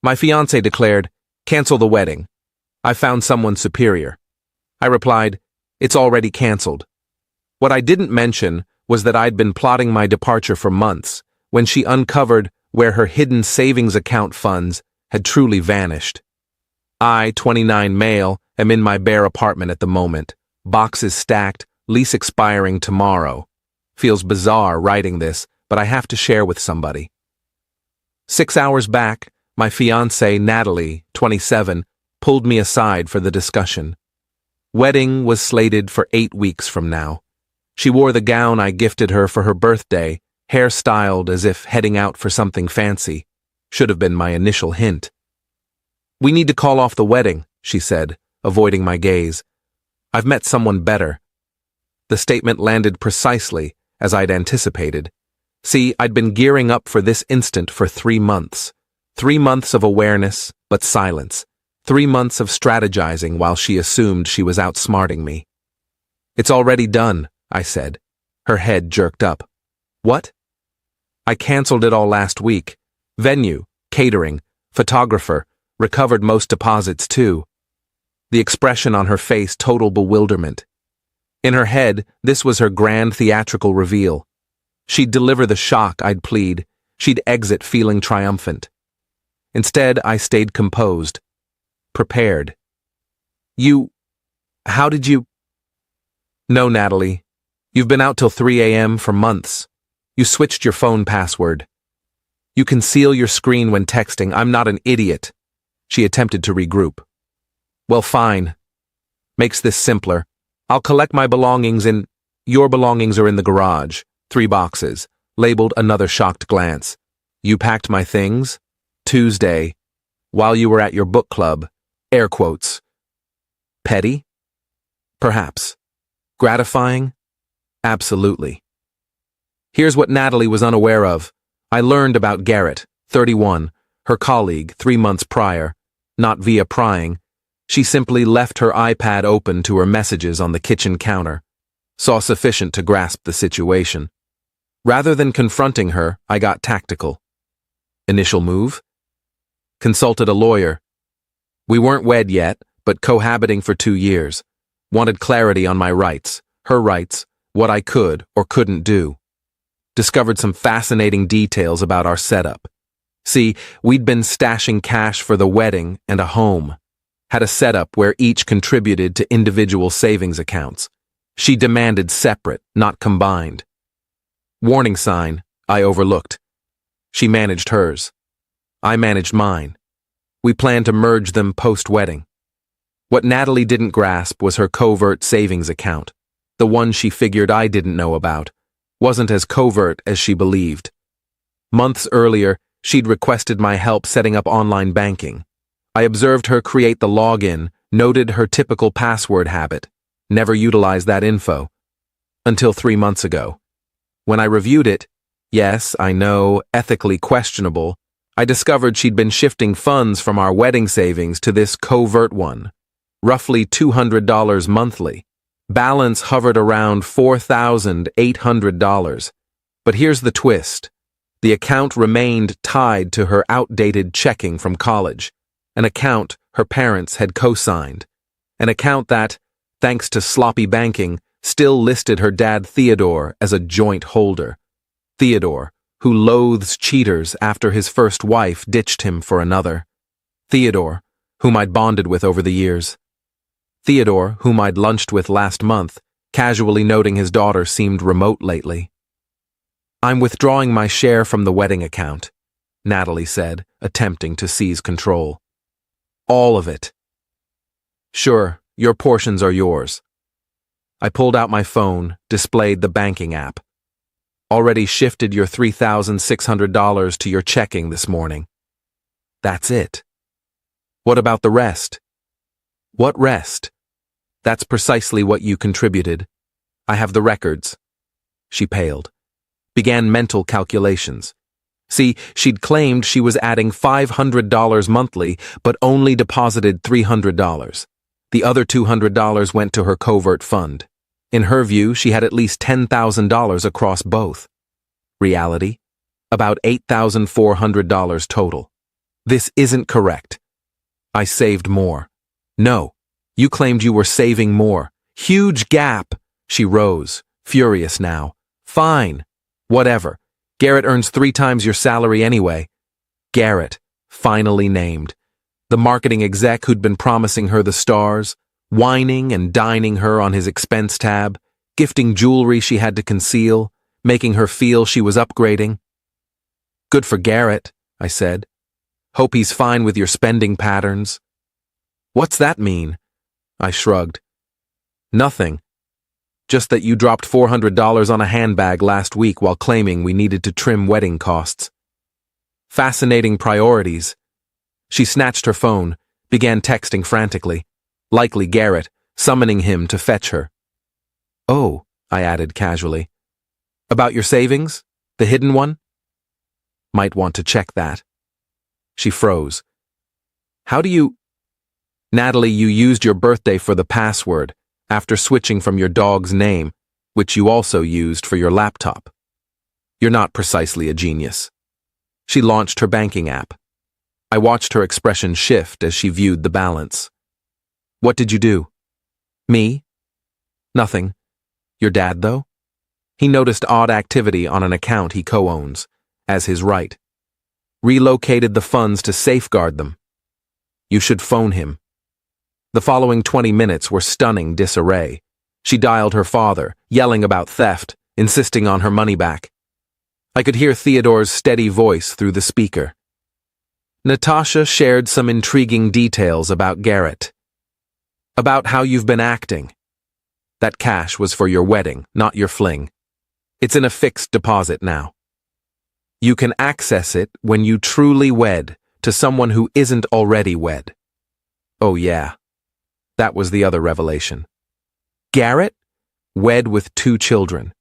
My fiancé declared, "Cancel the wedding. I found someone superior." I replied, "It's already canceled." What I didn't mention was that I'd been plotting my departure for months when she uncovered where her hidden savings account funds had truly vanished. I, 29 male, am in my bare apartment at the moment. Boxes stacked, lease expiring tomorrow. Feels bizarre writing this, but I have to share with somebody. 6 hours back, my fiancée, Natalie, 27, pulled me aside for the discussion. Wedding was slated for 8 weeks from now. She wore the gown I gifted her for her birthday, hair styled as if heading out for something fancy. Should have been my initial hint. "We need to call off the wedding," she said, avoiding my gaze. "I've met someone better." The statement landed precisely as I'd anticipated. See, I'd been gearing up for this instant for 3 months. 3 months of awareness, but silence. 3 months of strategizing while she assumed she was outsmarting me. "It's already done," I said. Her head jerked up. "What?" "I canceled it all last week. Venue, catering, photographer, recovered most deposits too." The expression on her face total bewilderment. In her head, this was her grand theatrical reveal. She'd deliver the shock I'd plead. She'd exit feeling triumphant. Instead, I stayed composed. Prepared. How did you? "No, Natalie. You've been out till 3 a.m. for months. You switched your phone password. You conceal your screen when texting. I'm not an idiot." She attempted to regroup. "Well, fine. Makes this simpler. I'll collect my belongings in... Your belongings are in the garage. 3 boxes. Labeled another shocked glance. You packed my things? Tuesday. While you were at your book club. Air quotes. Petty? Perhaps. Gratifying? Absolutely. Here's what Natalie was unaware of. I learned about Garrett, 31, her colleague 3 months prior, not via prying. She simply left her iPad open to her messages on the kitchen counter. Saw sufficient to grasp the situation. Rather than confronting her, I got tactical. Initial move? Consulted a lawyer. We weren't wed yet, but cohabiting for 2 years. Wanted clarity on my rights, her rights, what I could or couldn't do. Discovered some fascinating details about our setup. See, we'd been stashing cash for the wedding and a home. Had a setup where each contributed to individual savings accounts. She demanded separate, not combined. Warning sign, I overlooked. She managed hers. I managed mine. We planned to merge them post-wedding. What Natalie didn't grasp was her covert savings account. The one she figured I didn't know about. Wasn't as covert as she believed. Months earlier, she'd requested my help setting up online banking. I observed her create the login, noted her typical password habit. Never utilized that info. Until 3 months ago. When I reviewed it, yes, I know, ethically questionable, I discovered she'd been shifting funds from our wedding savings to this covert one. Roughly $200 monthly. Balance hovered around $4,800. But here's the twist. The account remained tied to her outdated checking from college. An account her parents had co-signed. An account that, thanks to sloppy banking, still listed her dad Theodore as a joint holder. Theodore, who loathes cheaters after his first wife ditched him for another. Theodore, whom I'd bonded with over the years. Theodore, whom I'd lunched with last month, casually noting his daughter seemed remote lately. "I'm withdrawing my share from the wedding account," Natalie said, attempting to seize control. "All of it." "Sure, your portions are yours." I pulled out my phone, displayed the banking app. "Already shifted your $3,600 to your checking this morning." "That's it." "What about the rest?" "What rest?" "That's precisely what you contributed. I have the records." She paled. Began mental calculations. See, she'd claimed she was adding $500 monthly, but only deposited $300. The other $200 went to her covert fund. In her view, she had at least $10,000 across both. Reality? About $8,400 total. This isn't correct. I saved more. No, you claimed you were saving more. Huge gap. She rose, furious now. Fine. Whatever. Garrett earns 3 times your salary anyway. Garrett, finally named. The marketing exec who'd been promising her the stars, whining and dining her on his expense tab, gifting jewelry she had to conceal, making her feel she was upgrading. Good for Garrett, I said. Hope he's fine with your spending patterns. What's that mean? I shrugged. Nothing. Just that you dropped $400 on a handbag last week while claiming we needed to trim wedding costs. Fascinating priorities. She snatched her phone, began texting frantically, likely Garrett, summoning him to fetch her. Oh, I added casually. About your savings? The hidden one? Might want to check that. She froze. How do you... Natalie, you used your birthday for the password after switching from your dog's name, which you also used for your laptop. You're not precisely a genius. She launched her banking app. I watched her expression shift as she viewed the balance. What did you do? Me? Nothing. Your dad, though? He noticed odd activity on an account he co-owns, as his right. Relocated the funds to safeguard them. You should phone him. The following 20 minutes were stunning disarray. She dialed her father, yelling about theft, insisting on her money back. I could hear Theodore's steady voice through the speaker. Natasha shared some intriguing details about Garrett. About how you've been acting. That cash was for your wedding, not your fling. It's in a fixed deposit now. You can access it when you truly wed to someone who isn't already wed. Oh yeah. That was the other revelation. Garrett? Wed with 2 children.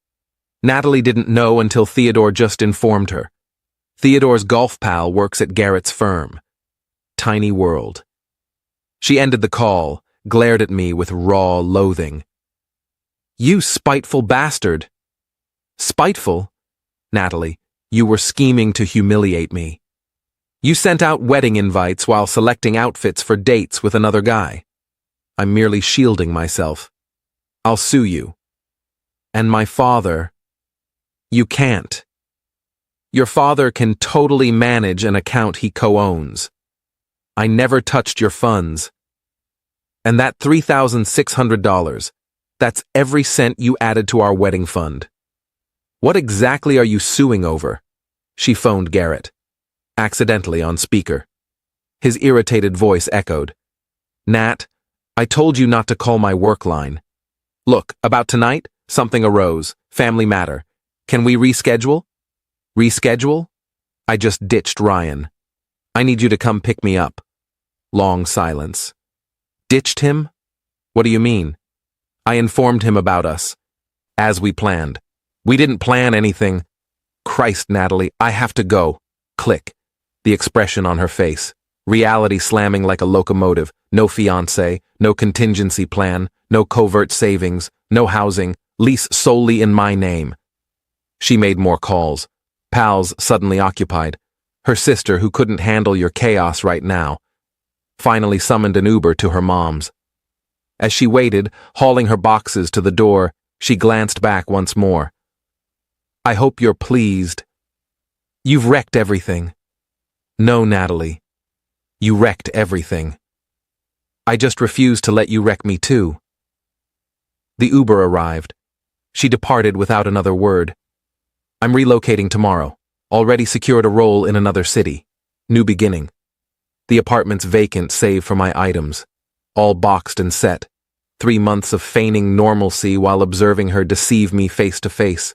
Natalie didn't know until Theodore just informed her. Theodore's golf pal works at Garrett's firm. Tiny world. She ended the call, glared at me with raw loathing. You spiteful bastard. Spiteful? Natalie, you were scheming to humiliate me. You sent out wedding invites while selecting outfits for dates with another guy. I'm merely shielding myself. I'll sue you. And my father... You can't. Your father can totally manage an account he co-owns. I never touched your funds. And that $3,600, that's every cent you added to our wedding fund. What exactly are you suing over? She phoned Garrett, accidentally on speaker. His irritated voice echoed. Nat, I told you not to call my work line. Look, about tonight, something arose, family matter. Can we reschedule? Reschedule? I just ditched Ryan. I need you to come pick me up. Long silence. Ditched him? What do you mean? I informed him about us. As we planned. We didn't plan anything. Christ, Natalie, I have to go. Click. The expression on her face. Reality slamming like a locomotive. No fiancé, no contingency plan, no covert savings, no housing, lease solely in my name. She made more calls. Pals suddenly occupied. Her sister, who couldn't handle your chaos right now, finally summoned an Uber to her mom's. As she waited, hauling her boxes to the door, she glanced back once more. I hope you're pleased. You've wrecked everything. No, Natalie. You wrecked everything. I just refuse to let you wreck me too. The Uber arrived. She departed without another word. I'm relocating tomorrow. Already secured a role in another city. New beginning. The apartment's vacant save for my items. All boxed and set. 3 months of feigning normalcy while observing her deceive me face to face.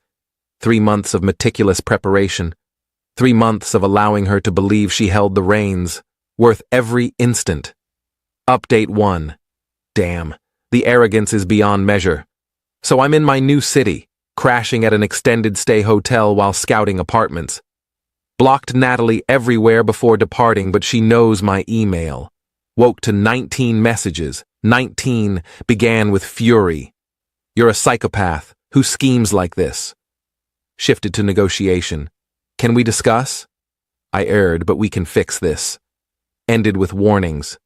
3 months of meticulous preparation. 3 months of allowing her to believe she held the reins, worth every instant. Update 1. Damn, the arrogance is beyond measure. So I'm in my new city, crashing at an extended stay hotel while scouting apartments. Blocked Natalie everywhere before departing, but she knows my email. Woke to 19 messages. 19 began with fury. You're a psychopath who schemes like this. Shifted to negotiation. Can we discuss? I erred, but we can fix this. ended with warnings.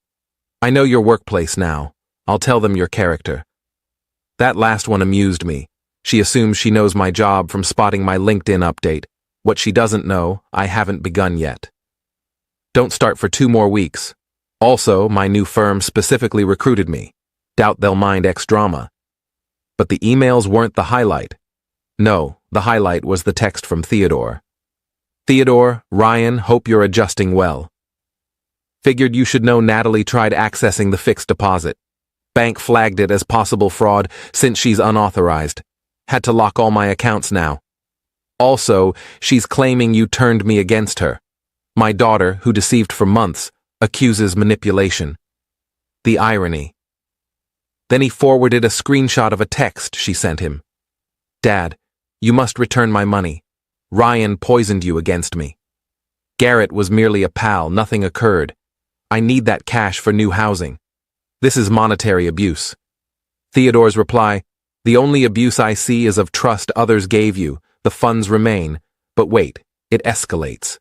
I know your workplace now. I'll tell them your character. That last one amused me. She assumes she knows my job from spotting my LinkedIn update. What she doesn't know, I haven't begun yet. Don't start for 2 more weeks. Also, my new firm specifically recruited me. Doubt they'll mind X-drama. But the emails weren't the highlight. No, the highlight was the text from Theodore. Theodore, Ryan, hope you're adjusting well. Figured you should know Natalie tried accessing the fixed deposit. Bank flagged it as possible fraud since she's unauthorized. Had to lock all my accounts now. Also, she's claiming you turned me against her. My daughter, who deceived for months, accuses manipulation. The irony. Then he forwarded a screenshot of a text she sent him. Dad, you must return my money. Ryan poisoned you against me. Garrett was merely a pal, nothing occurred. I need that cash for new housing. This is monetary abuse. Theodore's reply, the only abuse I see is of trust others gave you. The funds remain. But wait, it escalates.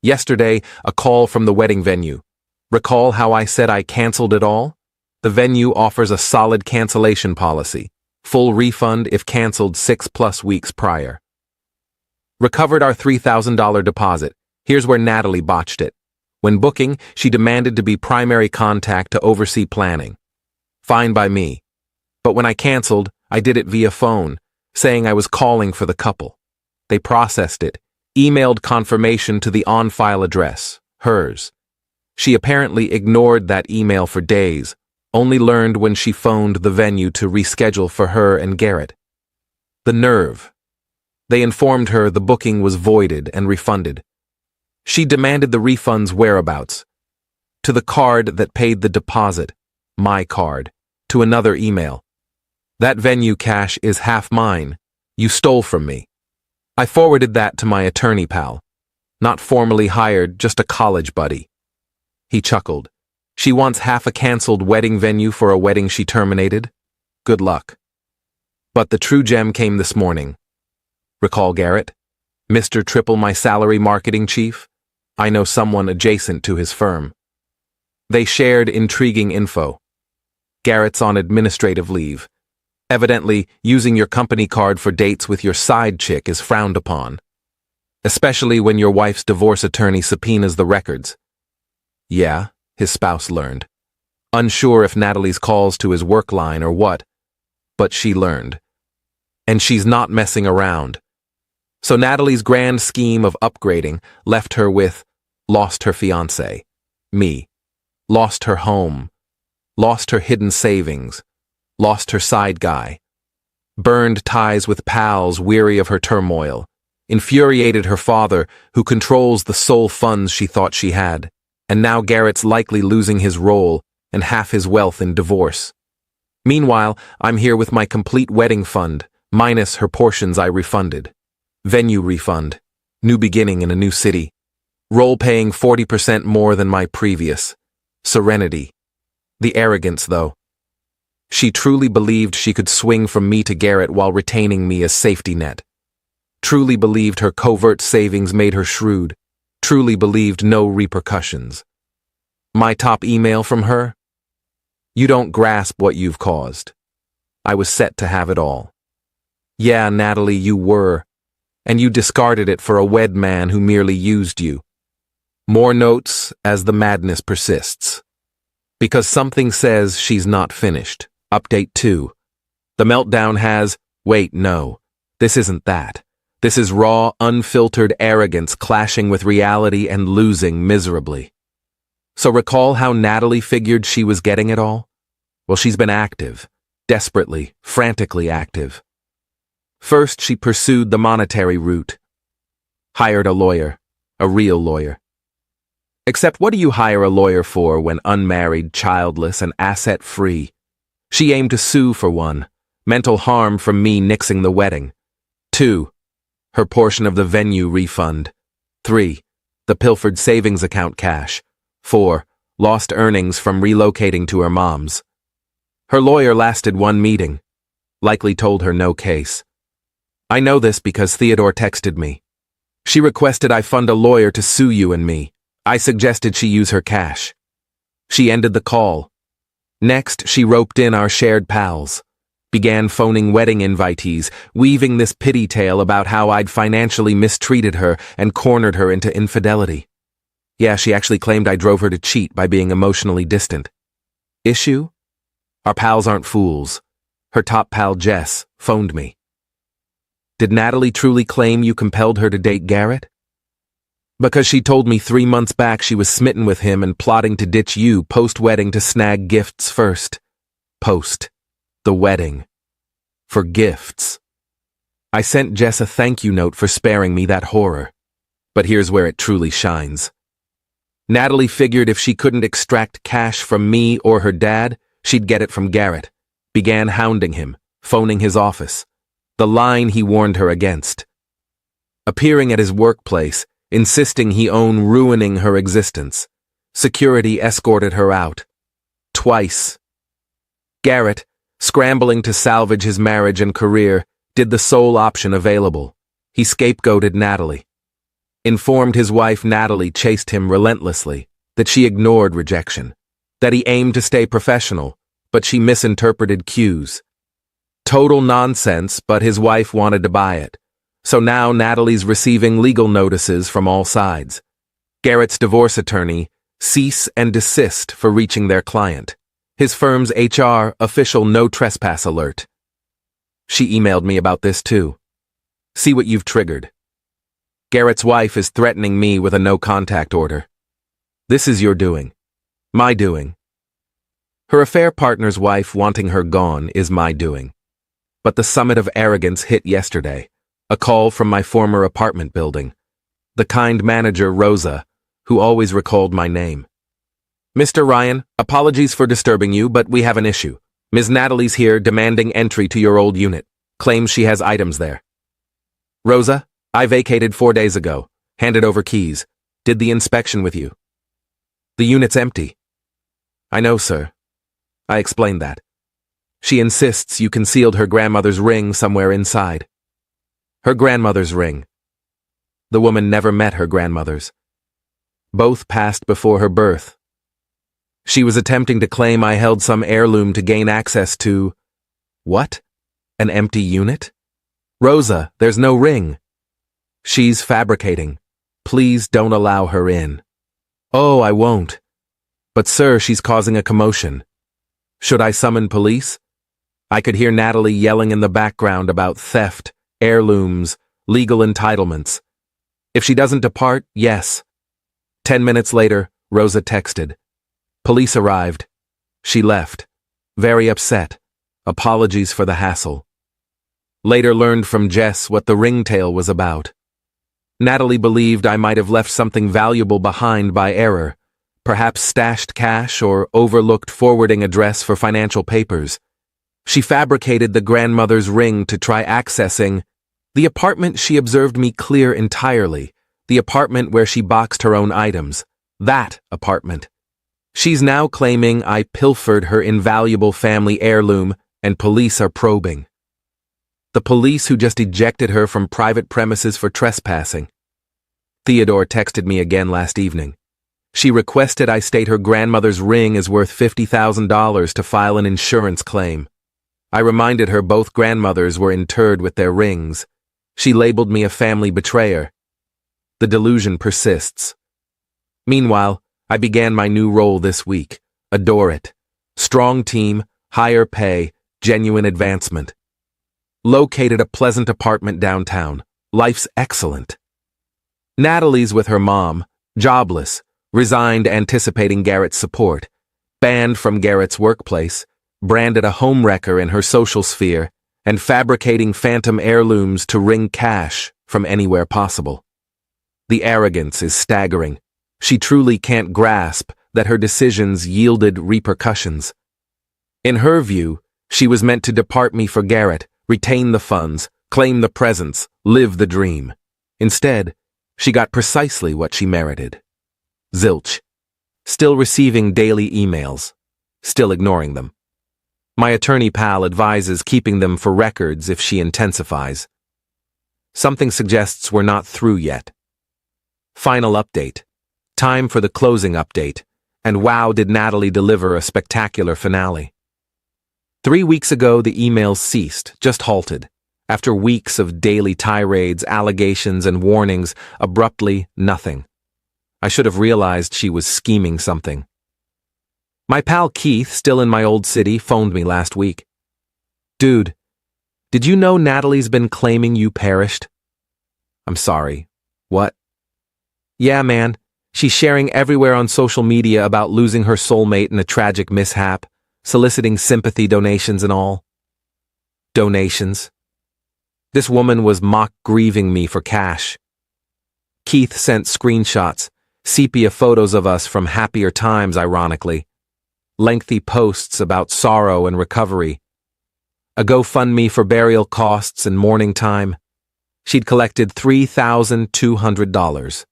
Yesterday, a call from the wedding venue. Recall how I said I canceled it all? The venue offers a solid cancellation policy. Full refund if canceled 6+ weeks prior. Recovered our $3,000 deposit. Here's where Natalie botched it. When booking, she demanded to be primary contact to oversee planning. Fine by me. But when I canceled, I did it via phone, saying I was calling for the couple. They processed it, emailed confirmation to the on-file address, hers. She apparently ignored that email for days, only learned when she phoned the venue to reschedule for her and Garrett. The nerve. They informed her the booking was voided and refunded. She demanded the refund's whereabouts. To the card that paid the deposit, my card, to another email. That venue cash is half mine. You stole from me. I forwarded that to my attorney pal. Not formally hired, just a college buddy. He chuckled. She wants half a canceled wedding venue for a wedding she terminated? Good luck. But the true gem came this morning. Recall Garrett? Mr. Triple my salary marketing chief? I know someone adjacent to his firm. They shared intriguing info. Garrett's on administrative leave. Evidently, using your company card for dates with your side chick is frowned upon. Especially when your wife's divorce attorney subpoenas the records. Yeah, his spouse learned. Unsure if Natalie's calls to his work line or what, but she learned. And she's not messing around. So Natalie's grand scheme of upgrading left her with lost her fiancé, me, lost her home, lost her hidden savings, lost her side guy, burned ties with pals weary of her turmoil, infuriated her father who controls the sole funds she thought she had, and now Garrett's likely losing his role and half his wealth in divorce. Meanwhile, I'm here with my complete wedding fund, minus her portions I refunded. Venue refund, new beginning in a new city, role paying 40% more than my previous. Serenity. The arrogance, though. She truly believed she could swing from me to Garrett while retaining me as safety net. Truly believed her covert savings made her shrewd. Truly believed no repercussions. My top email from her? You don't grasp what you've caused. I was set to have it all. Yeah, Natalie, you were. And you discarded it for a wed man who merely used you. More notes as the madness persists. Because something says she's not finished. Update 2. The meltdown has, wait, no, this isn't that. This is raw, unfiltered arrogance clashing with reality and losing miserably. So recall how Natalie figured she was getting it all? Well, she's been active. Desperately, frantically active. First, she pursued the monetary route. Hired a lawyer. A real lawyer. Except what do you hire a lawyer for when unmarried, childless, and asset-free? She aimed to sue for 1. Mental harm from me nixing the wedding. 2. Her portion of the venue refund. 3. The pilfered savings account cash. 4. Lost earnings from relocating to her mom's. Her lawyer lasted 1 meeting. Likely told her no case. I know this because Theodore texted me. She requested I fund a lawyer to sue you and me. I suggested she use her cash. She ended the call. Next, she roped in our shared pals. Began phoning wedding invitees, weaving this pity tale about how I'd financially mistreated her and cornered her into infidelity. Yeah, she actually claimed I drove her to cheat by being emotionally distant. Issue? Our pals aren't fools. Her top pal, Jess, phoned me. Did Natalie truly claim you compelled her to date Garrett? Because she told me 3 months back she was smitten with him and plotting to ditch you post-wedding to snag gifts first. Post. The wedding. For gifts. I sent Jess a thank you note for sparing me that horror. But here's where it truly shines. Natalie figured if she couldn't extract cash from me or her dad, she'd get it from Garrett. Began hounding him, phoning his office. The line he warned her against. Appearing at his workplace, insisting he owned ruining her existence. Security escorted her out. Twice. Garrett, scrambling to salvage his marriage and career, did the sole option available. He scapegoated Natalie. Informed his wife Natalie chased him relentlessly, that she ignored rejection, that he aimed to stay professional, but she misinterpreted cues. Total nonsense, but his wife wanted to buy it. So now Natalie's receiving legal notices from all sides. Garrett's divorce attorney, cease and desist for reaching their client. His firm's HR official no trespass alert. She emailed me about this too. See what you've triggered. Garrett's wife is threatening me with a no-contact order. This is your doing. My doing. Her affair partner's wife wanting her gone is my doing. But the summit of arrogance hit yesterday. A call from my former apartment building. The kind manager, Rosa, who always recalled my name. Mr. Ryan, apologies for disturbing you, but we have an issue. Ms. Natalie's here demanding entry to your old unit. Claims she has items there. Rosa, I vacated 4 days ago. Handed over keys. Did the inspection with you. The unit's empty. I know, sir. I explained that. She insists you concealed her grandmother's ring somewhere inside. Her grandmother's ring. The woman never met her grandmother's. Both passed before her birth. She was attempting to claim I held some heirloom to gain access to... What? An empty unit? Rosa, there's no ring. She's fabricating. Please don't allow her in. Oh, I won't. But sir, she's causing a commotion. Should I summon police? I could hear Natalie yelling in the background about theft, heirlooms, legal entitlements. If she doesn't depart, yes. 10 minutes later, Rosa texted. Police arrived. She left. Very upset. Apologies for the hassle. Later learned from Jess what the ringtail was about. Natalie believed I might have left something valuable behind by error, perhaps stashed cash or overlooked forwarding address for financial papers. She fabricated the grandmother's ring to try accessing the apartment she observed me clear entirely, the apartment where she boxed her own items, that apartment. She's now claiming I pilfered her invaluable family heirloom and police are probing. The police who just ejected her from private premises for trespassing. Theodore texted me again last evening. She requested I state her grandmother's ring is worth $50,000 to file an insurance claim. I reminded her both grandmothers were interred with their rings. She labeled me a family betrayer. The delusion persists. Meanwhile, I began my new role this week. Adore it. Strong team, higher pay, genuine advancement. Located a pleasant apartment downtown. Life's excellent. Natalie's with her mom, jobless, resigned anticipating Garrett's support, banned from Garrett's workplace, branded a homewrecker in her social sphere, and fabricating phantom heirlooms to wring cash from anywhere possible. The arrogance is staggering. She truly can't grasp that her decisions yielded repercussions. In her view, she was meant to depart me for Garrett, retain the funds, claim the presents, live the dream. Instead, she got precisely what she merited. Zilch. Still receiving daily emails. Still ignoring them. My attorney pal advises keeping them for records if she intensifies. Something suggests we're not through yet. Final update. Time for the closing update, and wow, did Natalie deliver a spectacular finale. 3 weeks ago, the emails ceased, just halted. After weeks of daily tirades, allegations, and warnings, abruptly, nothing. I should have realized she was scheming something. My pal Keith, still in my old city, phoned me last week. Dude, did you know Natalie's been claiming you perished? I'm sorry. What? Yeah, man. She's sharing everywhere on social media about losing her soulmate in a tragic mishap, soliciting sympathy donations and all. Donations? This woman was mock-grieving me for cash. Keith sent screenshots, sepia photos of us from happier times, ironically. Lengthy posts about sorrow and recovery. A GoFundMe for burial costs and mourning time. She'd collected $3,200.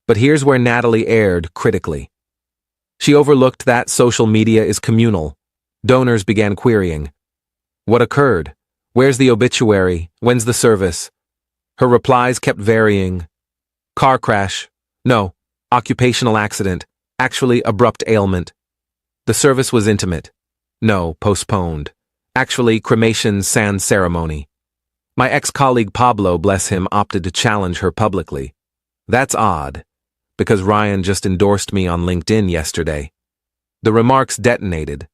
But here's where Natalie erred critically. She overlooked that social media is communal. Donors began querying. What occurred? Where's the obituary? When's the service? Her replies kept varying. Car crash. No. Occupational accident. Actually, abrupt ailment. The service was intimate. No, postponed. Actually, cremation sans ceremony. My ex-colleague Pablo, bless him, opted to challenge her publicly. That's odd, because Ryan just endorsed me on LinkedIn yesterday. The remarks detonated,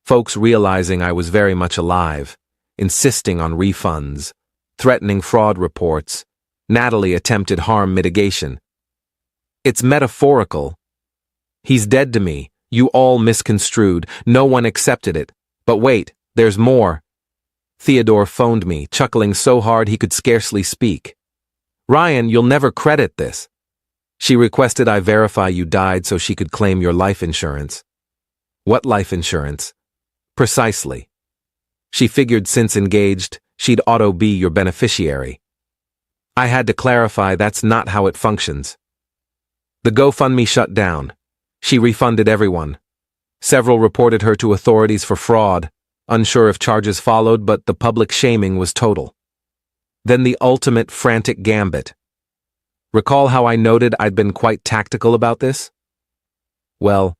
folks realizing I was very much alive, insisting on refunds, threatening fraud reports. Natalie attempted harm mitigation. It's metaphorical. He's dead to me. You all misconstrued. No one accepted it. But wait, there's more. Theodore phoned me, chuckling so hard he could scarcely speak. Ryan, you'll never credit this. She requested I verify you died so she could claim your life insurance. What life insurance? Precisely. She figured since engaged, she'd auto-be your beneficiary. I had to clarify that's not how it functions. The GoFundMe shut down. She refunded everyone. Several reported her to authorities for fraud, unsure if charges followed, but the public shaming was total. Then the ultimate frantic gambit. Recall how I noted I'd been quite tactical about this? Well,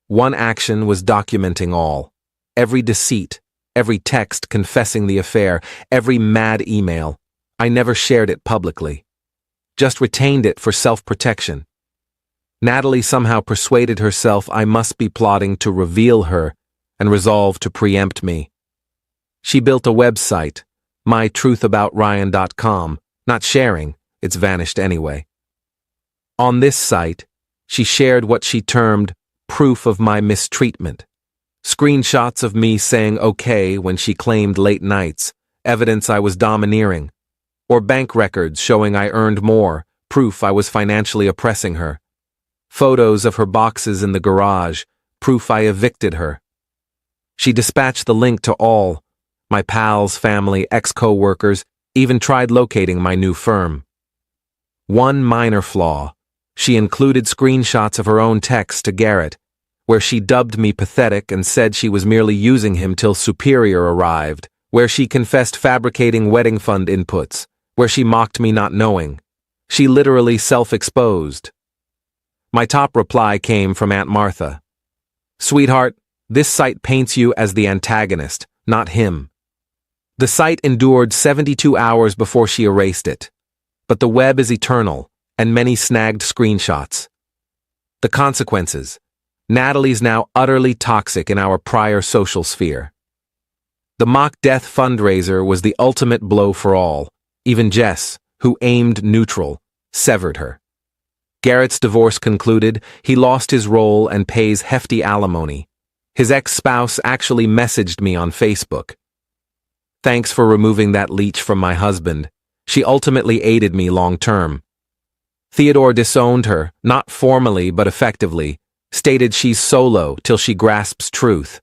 one action was documenting all. Every deceit, every text confessing the affair, every mad email. I never shared it publicly. Just retained it for self-protection. Natalie somehow persuaded herself I must be plotting to reveal her and resolved to preempt me. She built a website, mytruthaboutryan.com, not sharing, it's vanished anyway. On this site, she shared what she termed proof of my mistreatment. Screenshots of me saying okay when she claimed late nights, evidence I was domineering. Or bank records showing I earned more, proof I was financially oppressing her. Photos of her boxes in the garage, proof I evicted her. She dispatched the link to all, my pals, family, ex-co-workers, even tried locating my new firm. One minor flaw, she included screenshots of her own text to Garrett, where she dubbed me pathetic and said she was merely using him till Superior arrived, where she confessed fabricating wedding fund inputs, where she mocked me not knowing. She literally self-exposed. My top reply came from Aunt Martha. Sweetheart, this site paints you as the antagonist, not him. The site endured 72 hours before she erased it. But the web is eternal, and many snagged screenshots. The consequences. Natalie's now utterly toxic in our prior social sphere. The mock death fundraiser was the ultimate blow for all. Even Jess, who aimed neutral, severed her. Garrett's divorce concluded, he lost his role and pays hefty alimony. His ex-spouse actually messaged me on Facebook. Thanks for removing that leech from my husband. She ultimately aided me long-term. Theodore disowned her, not formally but effectively, stated she's solo till she grasps truth.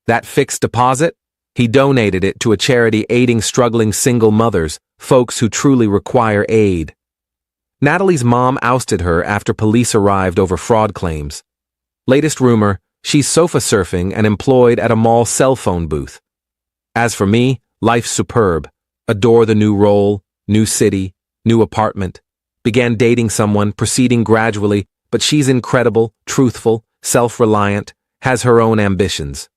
That fixed deposit? He donated it to a charity aiding struggling single mothers, folks who truly require aid. Natalie's mom ousted her after police arrived over fraud claims. Latest rumor, she's sofa surfing and employed at a mall cell phone booth. As for me, life's superb. Adore the new role, new city, new apartment. Began dating someone, proceeding gradually, But she's incredible, truthful, self-reliant, has her own ambitions.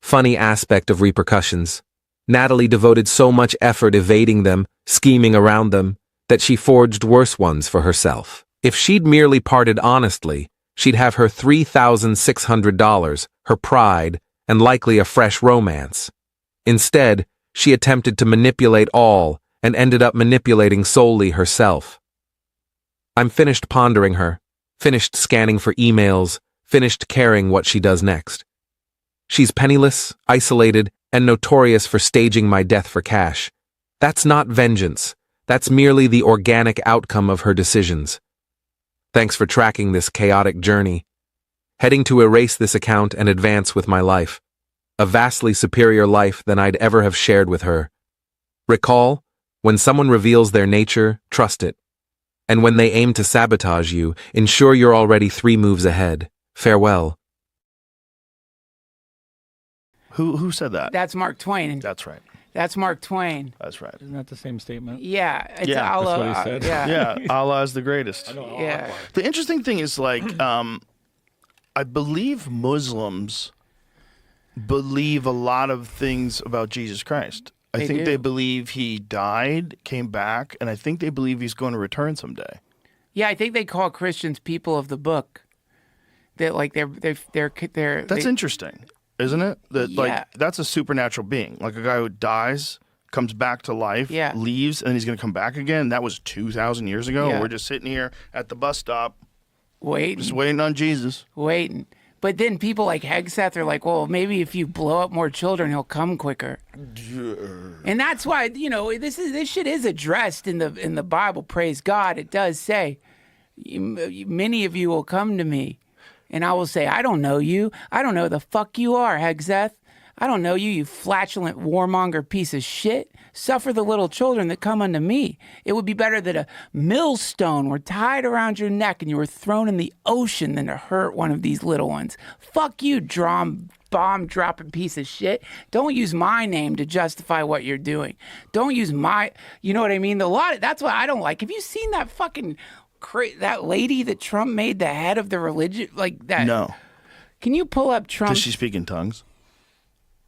Funny aspect of repercussions. Natalie devoted so much effort evading them, scheming around them, that she forged worse ones for herself. If she'd merely parted honestly, she'd have her $3,600, her pride, and likely a fresh romance. Instead, she attempted to manipulate all and ended up manipulating solely herself. I'm finished pondering her, finished scanning for emails, finished caring what she does next. She's penniless, isolated, and notorious for staging my death for cash. That's not vengeance. That's merely the organic outcome of her decisions. Thanks for tracking this chaotic journey. Heading to erase this account and advance with my life. A vastly superior life than I'd ever have shared with her. Recall, when someone reveals their nature, trust it. And when they aim to sabotage you, ensure you're already 3 moves ahead. Farewell. Who said that? That's Mark Twain. That's right. That's Mark Twain. That's right. Isn't that the same statement? Yeah. It's Yeah, that's what he said. Yeah. Yeah, Allah is the greatest. Yeah. The interesting thing is, like, I believe Muslims believe a lot of things about Jesus Christ. I They think do. they believe he died, came back, and I think they believe he's going to return someday. Yeah, I think they call Christians people of the book. That like they're That's interesting, isn't it? That Yeah. like that's a supernatural being, like a guy who dies, comes back to life, Yeah. leaves, and he's going to come back again. That was 2,000 years ago. Yeah. We're just sitting here at the bus stop, waiting. just waiting on Jesus. But then people like Hegseth are like, well, maybe if you blow up more children, he'll come quicker. And that's why, this shit is addressed in the Bible. Praise God, it does say, many of you will come to me, and I will say, I don't know you. I don't know who the fuck you are, Hegseth. I don't know you, you flatulent warmonger piece of shit. Suffer the little children that come unto me. It would be better that a millstone were tied around your neck and you were thrown in the ocean than to hurt one of these little ones. Fuck you, bomb-dropping piece of shit. Don't use my name to justify what you're doing. Don't use you know what I mean? That's what I don't like. Have you seen that fucking, that lady that Trump made the head of the religion? Like that? No. Can you pull up Trump? Does she speak in tongues?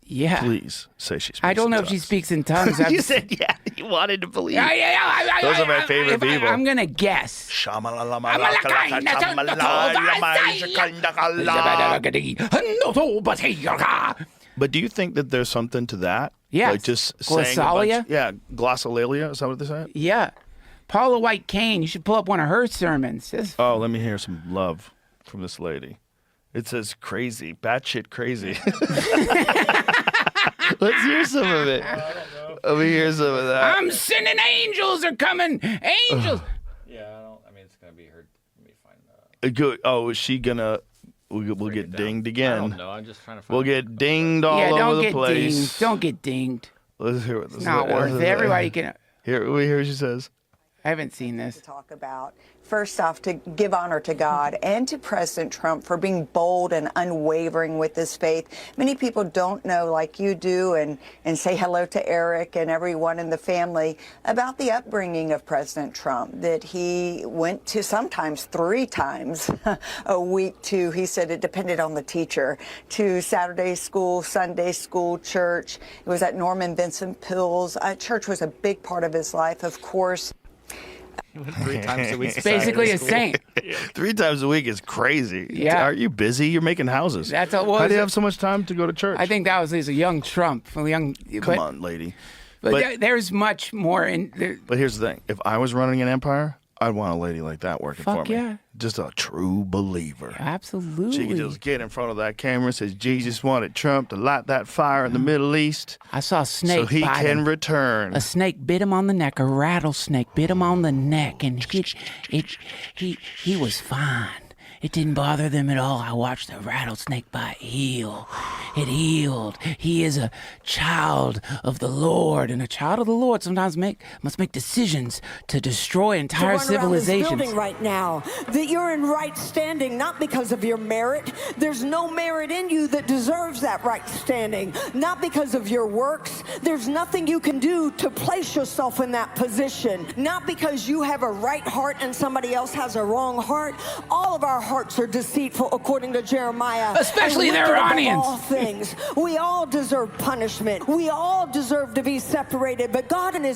Yeah. Please say she speaks I don't know in if she tongues. speaks in tongues. You said, yeah, you wanted to believe. Yeah. Those are my favorite people. I'm going to guess. But do you think that there's something to that? Yes. Like just saying Glossolalia? glossolalia, is that what they say? Yeah. Paula White Cain, you should pull up one of her sermons. Oh, let me hear some love from this lady. It says crazy, batshit crazy. Let's hear some of it. Let me hear some of that. I'm sending angels are coming. Angels. Yeah, I mean, it's going to be her. Let me find Good. Oh, is she gonna? We'll get dinged again. I don't know. I'm just trying to find We'll get dinged all Yeah, over don't the get place. dinged. Don't get dinged. Let's hear what this It's not worth it. Everybody can. Here, we hear what she says. I haven't seen this. Talk about, first off, to give honor to God and to President Trump for being bold and unwavering with his faith. Many people don't know, like you do, and say hello to Eric and everyone in the family about the upbringing of President Trump, that he went to sometimes 3 times a week to, he said it depended on the teacher, to Saturday school, Sunday school, church. It was at Norman Vincent Peale's. Church was a big part of his life, of course. 3 times a week. It's basically a saint. 3 times a week is crazy. Yeah. Are you busy? You're making houses. That's a- How do you have so much time to go to church? I think that was a young Trump. Come on, lady. But there's much more in there. But here's the thing. If I was running an empire, I'd want a lady like that working Fuck for me. yeah. Just a true believer. Absolutely. She could just get in front of that camera and says, Jesus wanted Trump to light that fire in the Middle East I saw a snake so he bite can him. return. A snake bit him on the neck. A rattlesnake bit him on the neck, and he was fine. It didn't bother them at all. I watched a rattlesnake bite heal. It healed. He is a child of the Lord, and a child of the Lord sometimes must make decisions to destroy entire civilizations. Building right now, that you're in right standing, not because of your merit. There's no merit in you that deserves that right standing. Not because of your works. There's nothing you can do to place yourself in that position. Not because you have a right heart and somebody else has a wrong heart. All of our hearts are deceitful, according to Jeremiah. Especially the And wicked above Iranians. all things. We all deserve punishment. We all deserve to be separated. But God in his